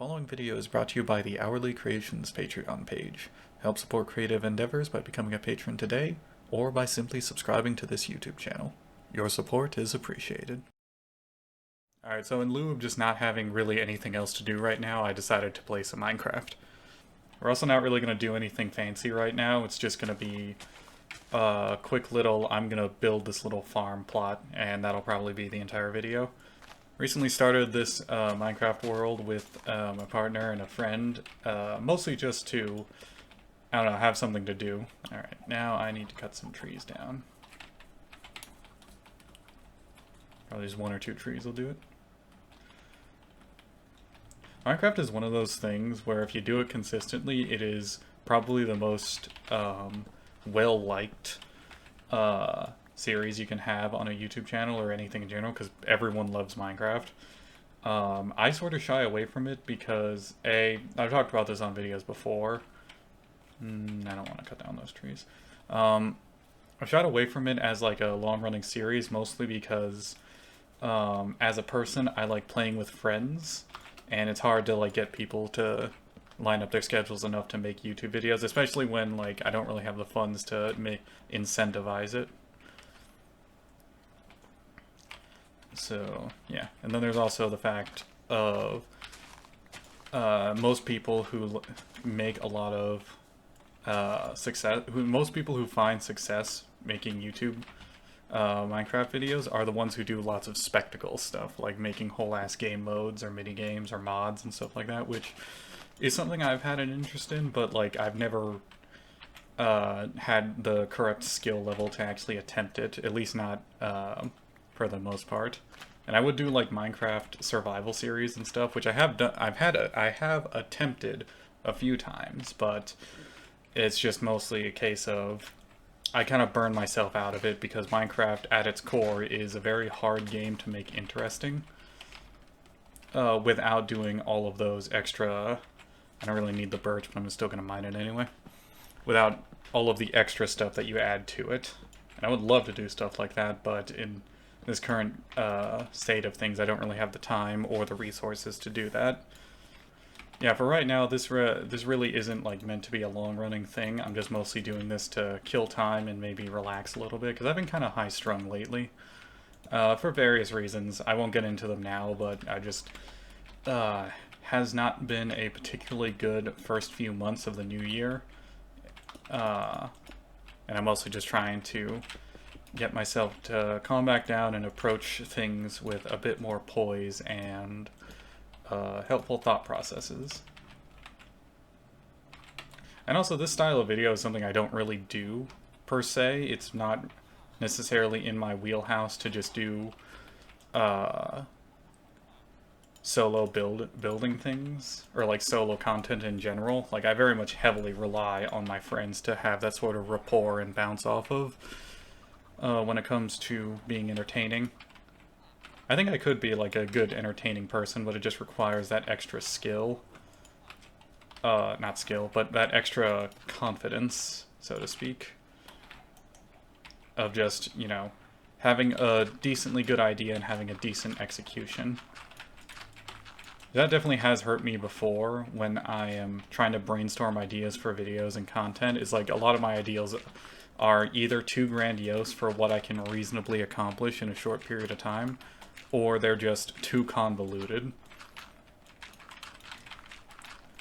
following video is brought to you by the Hourly Creations Patreon page. Help support creative endeavors by becoming a patron today, or by simply subscribing to this YouTube channel. Your support is appreciated. Alright, so in lieu of just not having really anything else to do right now, I decided to play some Minecraft. We're also not really going to do anything fancy right now, it's just going to be a quick little, I'm going to build this little farm plot, and that'll probably be the entire video. Recently started this Minecraft world with my partner and a friend, mostly just to, I don't know, have something to do. Alright, now I need to cut some trees down. Probably just one or two trees will do it. Minecraft is one of those things where if you do it consistently, it is probably the most well-liked series you can have on a YouTube channel or anything in general, because everyone loves Minecraft. I sort of shy away from it because, I've talked about this on videos before. I don't want to cut down those trees. I've shied away from it as like a long-running series, mostly because as a person, I like playing with friends, and it's hard to like get people to line up their schedules enough to make YouTube videos, especially when like I don't really have the funds to incentivize it. So, yeah. And then there's also the fact of most people who make a lot of most people who find success making YouTube Minecraft videos are the ones who do lots of spectacle stuff, like making whole-ass game modes or mini-games or mods and stuff like that, which is something I've had an interest in, but like I've never had the correct skill level to actually attempt it, at least not for the most part. And I would do like Minecraft survival series and stuff, which I have done. I have attempted a few times, but it's just mostly a case of I kind of burn myself out of it because Minecraft at its core is a very hard game to make interesting without doing all of those extra. I don't really need the birch, but I'm still going to mine it anyway. Without all of the extra stuff that you add to it. And I would love to do stuff like that, but in this current state of things, I don't really have the time or the resources to do that. Yeah, for right now, this really isn't like meant to be a long-running thing. I'm just mostly doing this to kill time and maybe relax a little bit, because I've been kind of high-strung lately. For various reasons. I won't get into them now, but I just has not been a particularly good first few months of the new year. And I'm mostly just trying to get myself to calm back down and approach things with a bit more poise and helpful thought processes. And also, this style of video is something I don't really do, per se. It's not necessarily in my wheelhouse to just do solo building things, or like solo content in general. Like, I very much heavily rely on my friends to have that sort of rapport and bounce off of when it comes to being entertaining. I think I could be like a good entertaining person, but it just requires that extra skill. Not skill, but that extra confidence, so to speak. Of just, you know, having a decently good idea and having a decent execution. That definitely has hurt me before when I am trying to brainstorm ideas for videos and content. Is like a lot of my ideas are either too grandiose for what I can reasonably accomplish in a short period of time, or they're just too convoluted.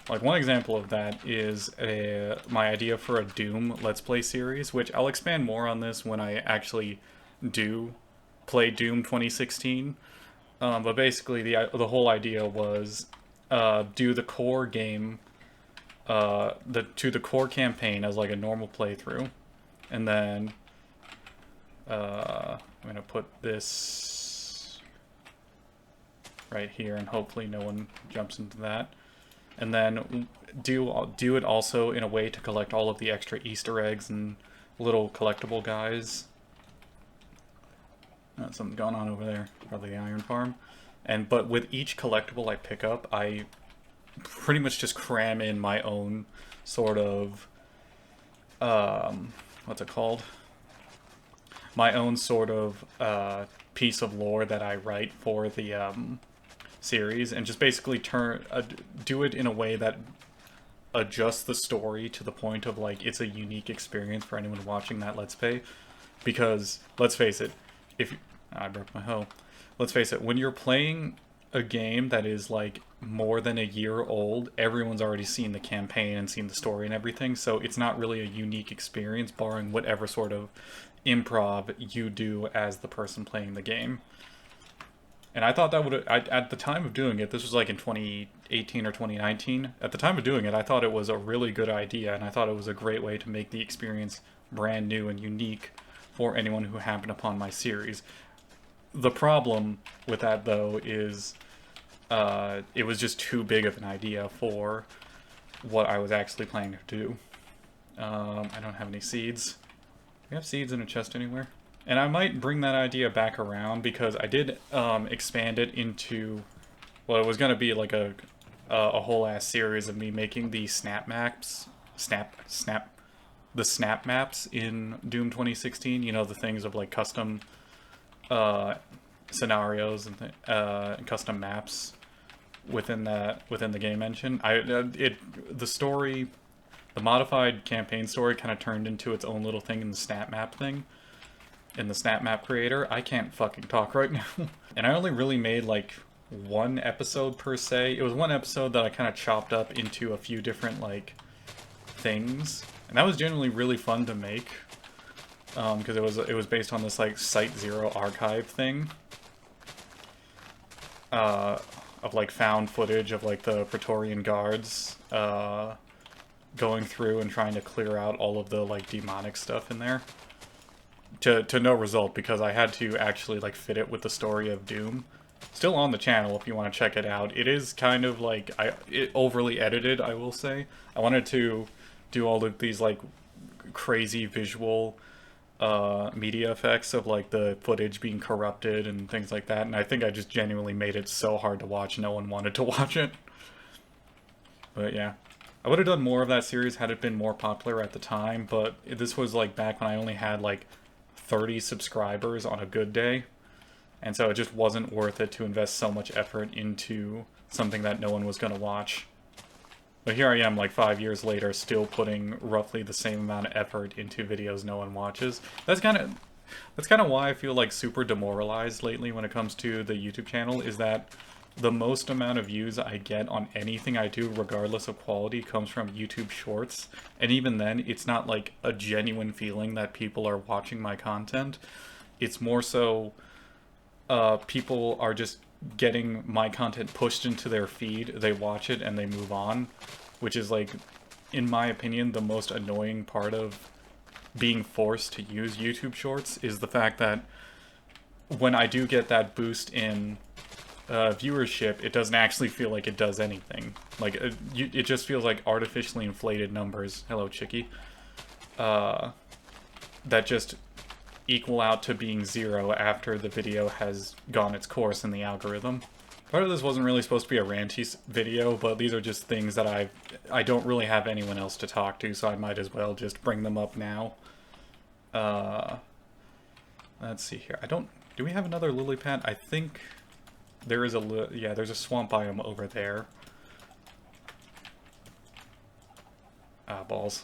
Like, one example of that is my idea for a Doom Let's Play series, which I'll expand more on this when I actually do play Doom 2016. But basically, the whole idea was do the core game, the core campaign as like a normal playthrough, and then I'm gonna put this right here, and hopefully no one jumps into that. And then do it also in a way to collect all of the extra Easter eggs and little collectible guys. Something going on over there, probably the iron farm. But with each collectible I pick up, I pretty much just cram in my own sort of what's it called? My own sort of piece of lore that I write for the series, and just basically do it in a way that adjusts the story to the point of like it's a unique experience for anyone watching that Let's Play. Because let's face it, if I broke my hoe. Let's face it, when you're playing a game that is like more than a year old, everyone's already seen the campaign and seen the story and everything, so it's not really a unique experience barring whatever sort of improv you do as the person playing the game. And I thought that would, at the time of doing it, this was like in 2018 or 2019, at the time of doing it, I thought it was a really good idea, and I thought it was a great way to make the experience brand new and unique for anyone who happened upon my series. The problem with that, though, is it was just too big of an idea for what I was actually planning to do. I don't have any seeds. Do we have seeds in a chest anywhere? And I might bring that idea back around because I did expand it into, well, it was going to be like a whole ass series of me making the snap maps, the snap maps in Doom 2016. You know, the things of like custom scenarios and custom maps within the game engine. The story, the modified campaign story, kind of turned into its own little thing in the snap map thing. In the snap map creator. I can't fucking talk right now. And I only really made like one episode per se. It was one episode that I kind of chopped up into a few different like things, and that was genuinely really fun to make. Because it was based on this like Site Zero archive thing. Of like found footage of like the Praetorian guards going through and trying to clear out all of the like demonic stuff in there. To no result, because I had to actually like fit it with the story of Doom. Still on the channel if you want to check it out. It is kind of like overly edited, I will say. I wanted to do all of these like crazy visual media effects of like the footage being corrupted and things like that, and I think I just genuinely made it so hard to watch no one wanted to watch it. But yeah, I would have done more of that series had it been more popular at the time, but this was like back when I only had like 30 subscribers on a good day, and so it just wasn't worth it to invest so much effort into something that no one was going to watch. But here I am like 5 years later still putting roughly the same amount of effort into videos no one watches. That's kind of why I feel like super demoralized lately when it comes to the YouTube channel, is that the most amount of views I get on anything I do, regardless of quality, comes from YouTube Shorts. And even then, it's not like a genuine feeling that people are watching my content. It's more so people are just getting my content pushed into their feed, they watch it, and they move on. Which is like, in my opinion, the most annoying part of being forced to use YouTube Shorts, is the fact that when I do get that boost in viewership, it doesn't actually feel like it does anything. Like, it just feels like artificially inflated numbers. Hello, Chicky. That just equal out to being 0 after the video has gone its course in the algorithm. Part of this wasn't really supposed to be a ranty video, but these are just things that I don't really have anyone else to talk to, so I might as well just bring them up now. Let's see here. Do we have another lily pad? I think there is yeah, there's a swamp biome over there. Ah, balls.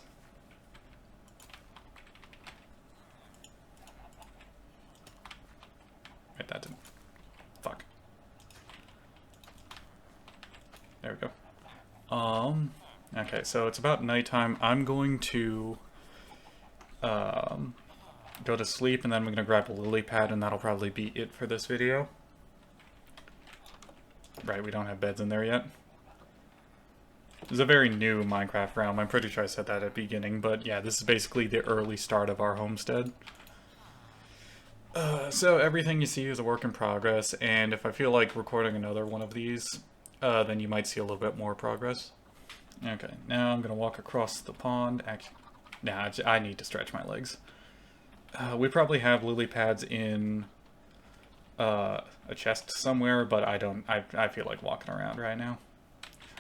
Wait, that didn't... Fuck. There we go. Okay, so it's about nighttime. I'm going to go to sleep, and then I'm going to grab a lily pad, and that'll probably be it for this video. Right, we don't have beds in there yet. This is a very new Minecraft realm. I'm pretty sure I said that at the beginning, but yeah, this is basically the early start of our homestead. So everything you see is a work in progress, and if I feel like recording another one of these, then you might see a little bit more progress. Okay, now I'm gonna walk across the pond. Actually, nah, I need to stretch my legs. We probably have lily pads in a chest somewhere, but I feel like walking around right now.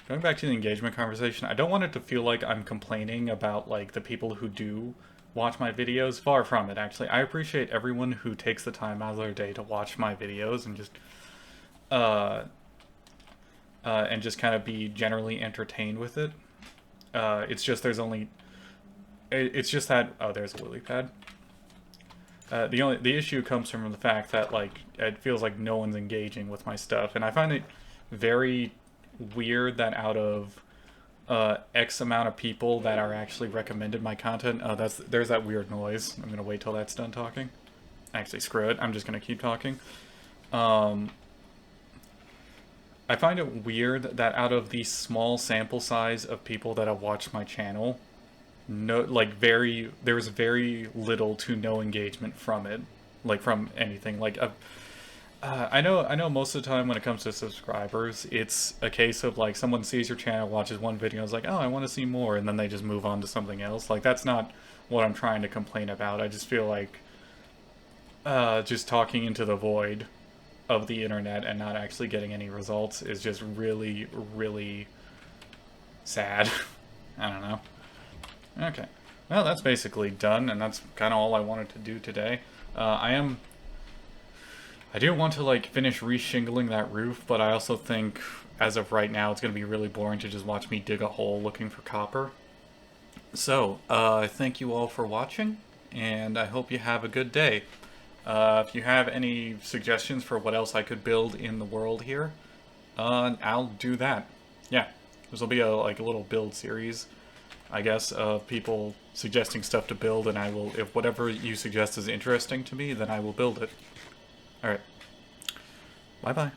Going back to the engagement conversation, I don't want it to feel like I'm complaining about like the people who do watch my videos. Far from it, actually. I appreciate everyone who takes the time out of their day to watch my videos and just and just kind of be generally entertained with it. It's just it's just that, oh, there's a lily pad. The issue comes from the fact that, like, it feels like no one's engaging with my stuff, and I find it very weird that out of X amount of people that are actually recommended my content, there's that weird noise. I'm gonna wait till that's done talking. Actually, screw it. I'm just gonna keep talking. I find it weird that out of the small sample size of people that have watched my channel, there's very little to no engagement from it, like from anything. Like, I know most of the time when it comes to subscribers, it's a case of like someone sees your channel, watches one video, is like, oh, I want to see more, and then they just move on to something else. Like, that's not what I'm trying to complain about. I just feel like just talking into the void of the internet and not actually getting any results is just really, really sad. I don't know. Okay. Well, that's basically done, and that's kind of all I wanted to do today. I do want to, like, finish re-shingling that roof, but I also think, as of right now, it's going to be really boring to just watch me dig a hole looking for copper. So, thank you all for watching, and I hope you have a good day. If you have any suggestions for what else I could build in the world here, I'll do that. Yeah, this will be a little build series, I guess, of people suggesting stuff to build, and I will, if whatever you suggest is interesting to me, then I will build it. Alright. Bye-bye.